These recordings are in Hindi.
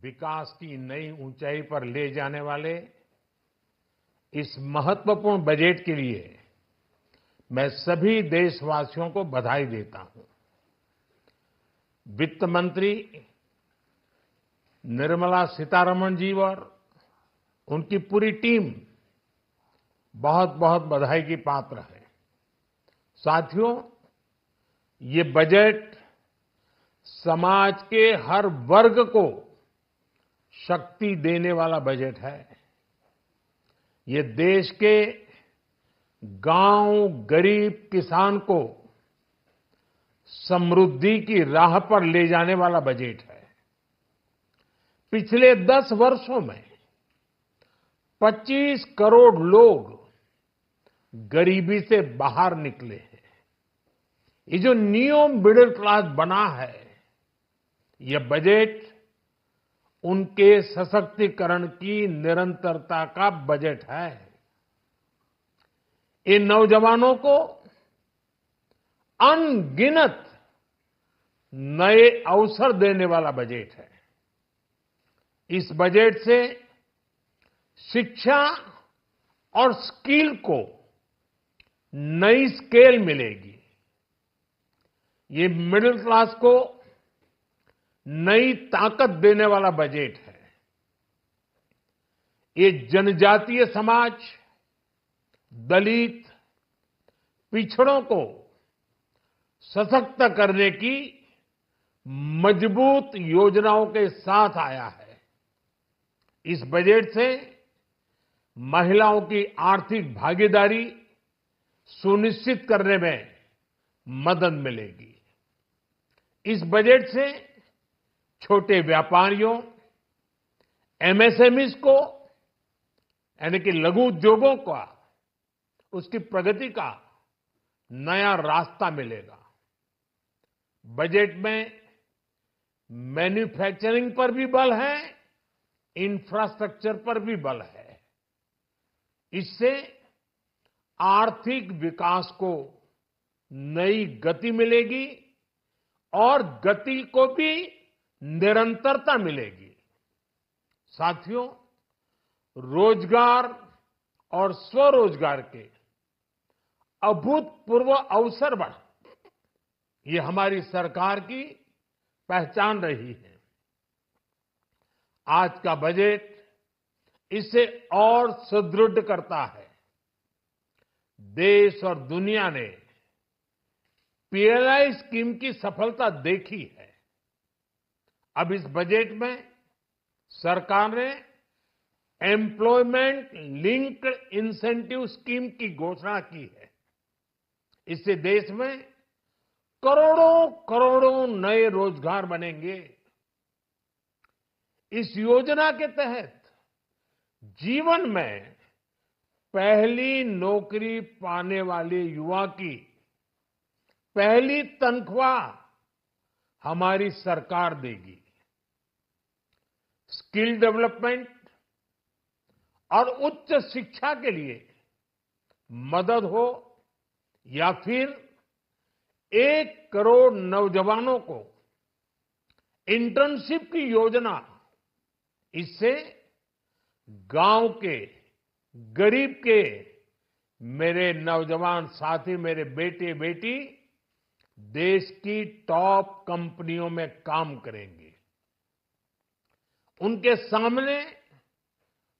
विकास की नई ऊंचाई पर ले जाने वाले इस महत्वपूर्ण बजट के लिए मैं सभी देशवासियों को बधाई देता हूं। वित्त मंत्री निर्मला सीतारमण जी और उनकी पूरी टीम बहुत बहुत बधाई की पात्र है। साथियों, ये बजट समाज के हर वर्ग को शक्ति देने वाला बजट है। ये देश के गांव, गरीब किसान को समृद्धि की राह पर ले जाने वाला बजट है। पिछले 10 वर्षों में 25 करोड़ लोग गरीबी से बाहर निकले हैं। ये जो न्यू मिडिल क्लास बना है, यह बजट उनके सशक्तिकरण की निरंतरता का बजट है। इन नौजवानों को अनगिनत नए अवसर देने वाला बजट है। इस बजट से शिक्षा और स्किल को नई स्केल मिलेगी। ये मिडिल क्लास को नई ताकत देने वाला बजट है। ये जनजातीय समाज, दलित, पिछड़ों को सशक्त करने की मजबूत योजनाओं के साथ आया है। इस बजट से महिलाओं की आर्थिक भागीदारी सुनिश्चित करने में मदद मिलेगी। इस बजट से छोटे व्यापारियों, एमएसएमईज को यानी कि लघु उद्योगों का उसकी प्रगति का नया रास्ता मिलेगा। बजट में मैन्युफैक्चरिंग पर भी बल है, इंफ्रास्ट्रक्चर पर भी बल है। इससे आर्थिक विकास को नई गति मिलेगी और गति को भी निरंतरता मिलेगी। साथियों, रोजगार और स्वरोजगार के अभूतपूर्व अवसर बढ़, ये हमारी सरकार की पहचान रही है। आज का बजट इसे और सुदृढ़ करता है। देश और दुनिया ने पीएलआई स्कीम की सफलता देखी है। अब इस बजट में सरकार ने एम्प्लॉयमेंट लिंक्ड इंसेंटिव स्कीम की घोषणा की है। इससे देश में करोड़ों करोड़ों नए रोजगार बनेंगे। इस योजना के तहत जीवन में पहली नौकरी पाने वाले युवा की पहली तनख्वाह हमारी सरकार देगी। स्किल डेवलपमेंट और उच्च शिक्षा के लिए मदद हो या फिर 1 करोड़ नौजवानों को इंटर्नशिप की योजना, इससे गांव के, गरीब के मेरे नौजवान साथी, मेरे बेटे बेटी देश की टॉप कंपनियों में काम करेंगे। उनके सामने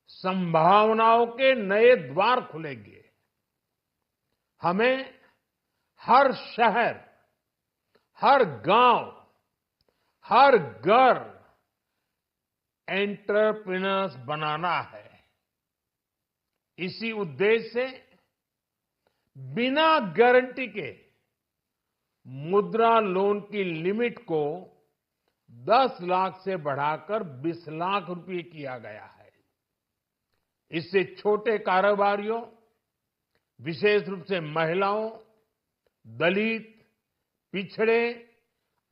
संभावनाओं के नए द्वार खुलेंगे। हमें हर शहर, हर गांव, हर घर एंटरप्रेन्योर्स बनाना है। इसी उद्देश्य से बिना गारंटी के मुद्रा लोन की लिमिट को 10 लाख से बढ़ाकर 20 लाख रुपए किया गया है। इससे छोटे कारोबारियों, विशेष रूप से महिलाओं, दलित, पिछड़े,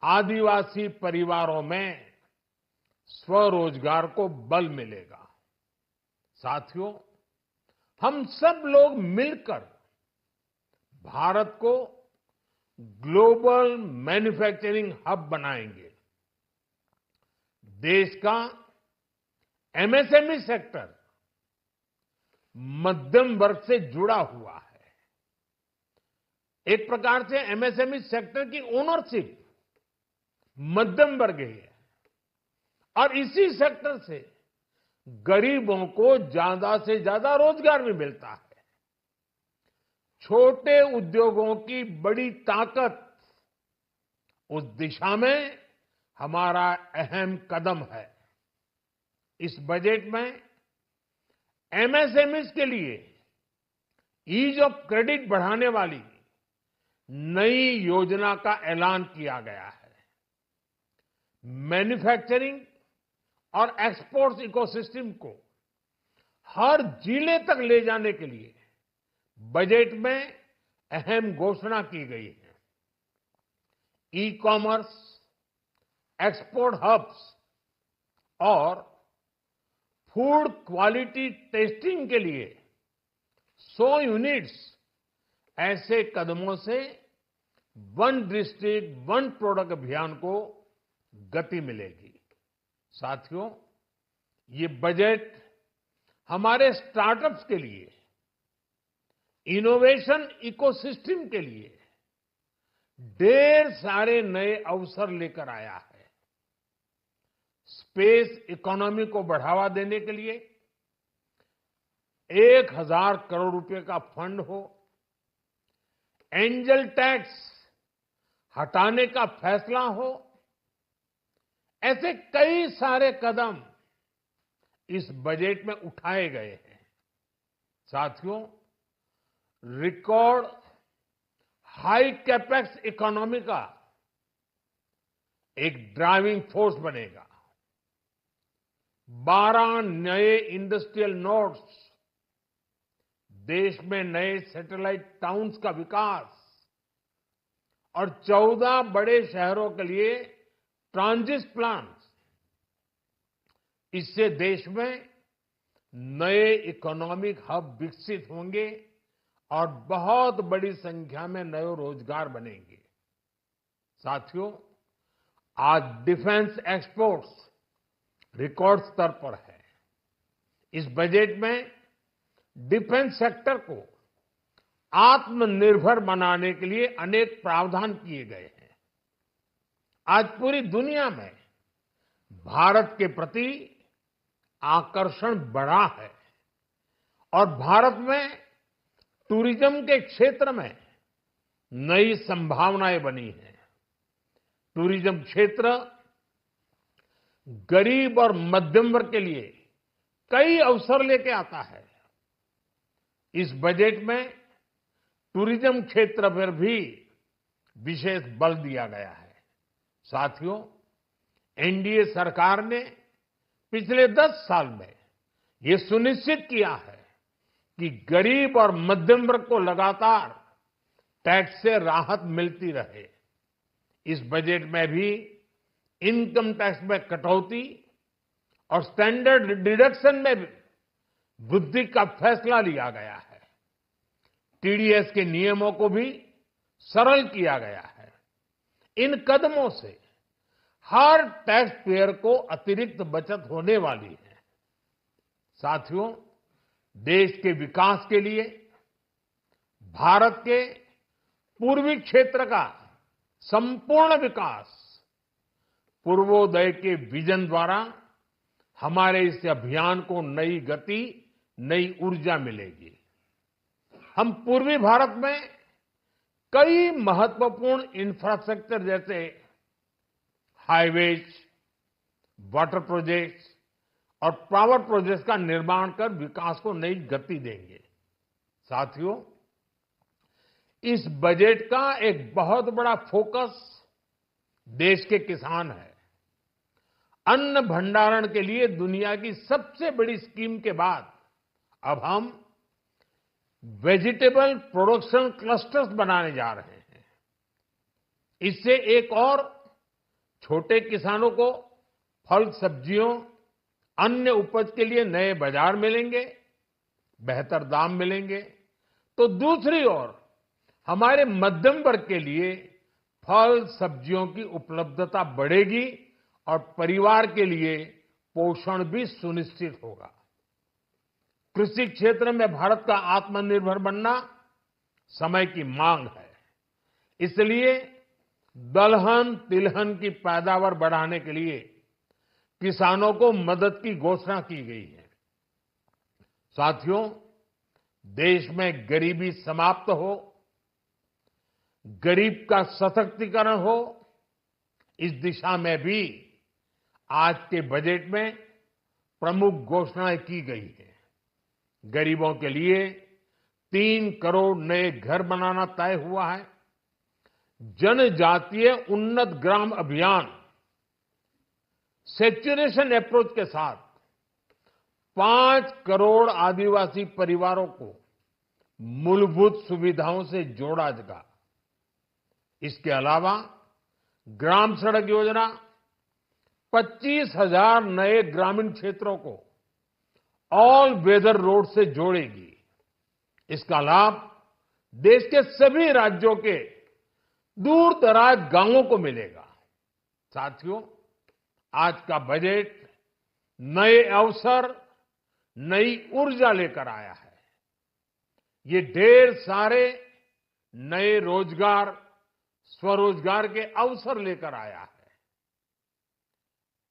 आदिवासी परिवारों में स्वरोजगार को बल मिलेगा। साथियों, हम सब लोग मिलकर भारत को ग्लोबल मैन्युफैक्चरिंग हब बनाएंगे। देश का एमएसएमई सेक्टर मध्यम वर्ग से जुड़ा हुआ है। एक प्रकार से एमएसएमई सेक्टर की ओनरशिप मध्यम वर्ग ही है और इसी सेक्टर से गरीबों को ज्यादा से ज्यादा रोजगार भी मिलता है। छोटे उद्योगों की बड़ी ताकत उस दिशा में हमारा अहम कदम है। इस बजट में एमएसएमईज के लिए ईज ऑफ क्रेडिट बढ़ाने वाली नई योजना का ऐलान किया गया है। मैन्युफैक्चरिंग और एक्सपोर्ट्स इकोसिस्टम को हर जिले तक ले जाने के लिए बजट में अहम घोषणा की गई है। ई कॉमर्स, एक्सपोर्ट हब्स और फूड क्वालिटी टेस्टिंग के लिए 100 यूनिट्स, ऐसे कदमों से वन डिस्ट्रिक्ट वन प्रोडक्ट अभियान को गति मिलेगी। साथियों, ये बजट हमारे स्टार्टअप्स के लिए, इनोवेशन इकोसिस्टम के लिए ढेर सारे नए अवसर लेकर आया है। स्पेस इकोनॉमी को बढ़ावा देने के लिए 1000 करोड़ रुपए का फंड हो, एंजल टैक्स हटाने का फैसला हो, ऐसे कई सारे कदम इस बजट में उठाए गए हैं। साथियों, रिकॉर्ड हाई कैपेक्स इकोनॉमी का एक ड्राइविंग फोर्स बनेगा। 12 नए इंडस्ट्रियल नोड्स, देश में नए सैटेलाइट टाउन्स का विकास और 14 बड़े शहरों के लिए ट्रांजिट प्लान्स, इससे देश में नए इकोनॉमिक हब विकसित होंगे और बहुत बड़ी संख्या में नए रोजगार बनेंगे। साथियों, आज डिफेंस एक्सपोर्ट्स रिकॉर्ड स्तर पर है। इस बजट में डिफेंस सेक्टर को आत्मनिर्भर बनाने के लिए अनेक प्रावधान किए गए हैं। आज पूरी दुनिया में भारत के प्रति आकर्षण बढ़ा है और भारत में टूरिज्म के क्षेत्र में नई संभावनाएं बनी हैं। टूरिज्म क्षेत्र गरीब और मध्यम वर्ग के लिए कई अवसर लेके आता है। इस बजट में टूरिज्म क्षेत्र पर भी विशेष बल दिया गया है। साथियों, एनडीए सरकार ने पिछले 10 साल में ये सुनिश्चित किया है कि गरीब और मध्यम वर्ग को लगातार टैक्स से राहत मिलती रहे। इस बजट में भी इनकम टैक्स में कटौती और स्टैंडर्ड डिडक्शन में भी वृद्धि का फैसला लिया गया है। टीडीएस के नियमों को भी सरल किया गया है। इन कदमों से हर टैक्स पेयर को अतिरिक्त बचत होने वाली है। साथियों, देश के विकास के लिए भारत के पूर्वी क्षेत्र का संपूर्ण विकास पूर्वोदय के विजन द्वारा हमारे इस अभियान को नई गति, नई ऊर्जा मिलेगी। हम पूर्वी भारत में कई महत्वपूर्ण इंफ्रास्ट्रक्चर जैसे हाईवेज, वाटर प्रोजेक्ट्स और पावर प्रोजेक्ट्स का निर्माण कर विकास को नई गति देंगे। साथियों, इस बजट का एक बहुत बड़ा फोकस देश के किसान है। अन्न भंडारण के लिए दुनिया की सबसे बड़ी स्कीम के बाद अब हम वेजिटेबल प्रोडक्शन क्लस्टर्स बनाने जा रहे हैं। इससे एक और छोटे किसानों को फल, सब्जियों, अन्य उपज के लिए नए बाजार मिलेंगे, बेहतर दाम मिलेंगे, तो दूसरी ओर हमारे मध्यम वर्ग के लिए फल, सब्जियों की उपलब्धता बढ़ेगी और परिवार के लिए पोषण भी सुनिश्चित होगा। कृषि क्षेत्र में भारत का आत्मनिर्भर बनना समय की मांग है। इसलिए दलहन तिलहन की पैदावार बढ़ाने के लिए किसानों को मदद की घोषणा की गई है। साथियों, देश में गरीबी समाप्त हो, गरीब का सशक्तिकरण हो, इस दिशा में भी आज के बजट में प्रमुख घोषणाएं की गई है। गरीबों के लिए 3 करोड़ नए घर बनाना तय हुआ है। जनजातीय उन्नत ग्राम अभियान सैचुरेशन अप्रोच के साथ 5 करोड़ आदिवासी परिवारों को मूलभूत सुविधाओं से जोड़ा जाएगा। इसके अलावा ग्राम सड़क योजना 25,000 नए ग्रामीण क्षेत्रों को ऑल वेदर रोड से जोड़ेगी। इसका लाभ देश के सभी राज्यों के दूर दराज गांवों को मिलेगा। साथियों, आज का बजट नए अवसर, नई ऊर्जा लेकर आया है। ये ढेर सारे नए रोजगार, स्वरोजगार के अवसर लेकर आया है।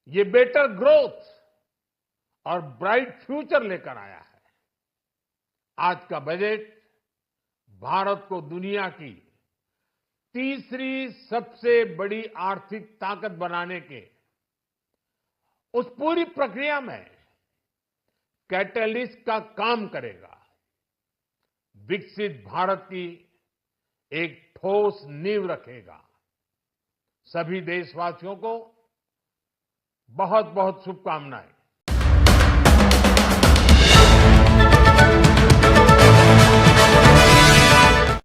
ये बेटर ग्रोथ और ब्राइट फ्यूचर लेकर आया है। आज का बजट भारत को दुनिया की तीसरी सबसे बड़ी आर्थिक ताकत बनाने के उस पूरी प्रक्रिया में कैटलिस्ट का काम करेगा। विकसित भारत की एक ठोस नींव रखेगा। सभी देशवासियों को बहुत बहुत शुभकामनाएं।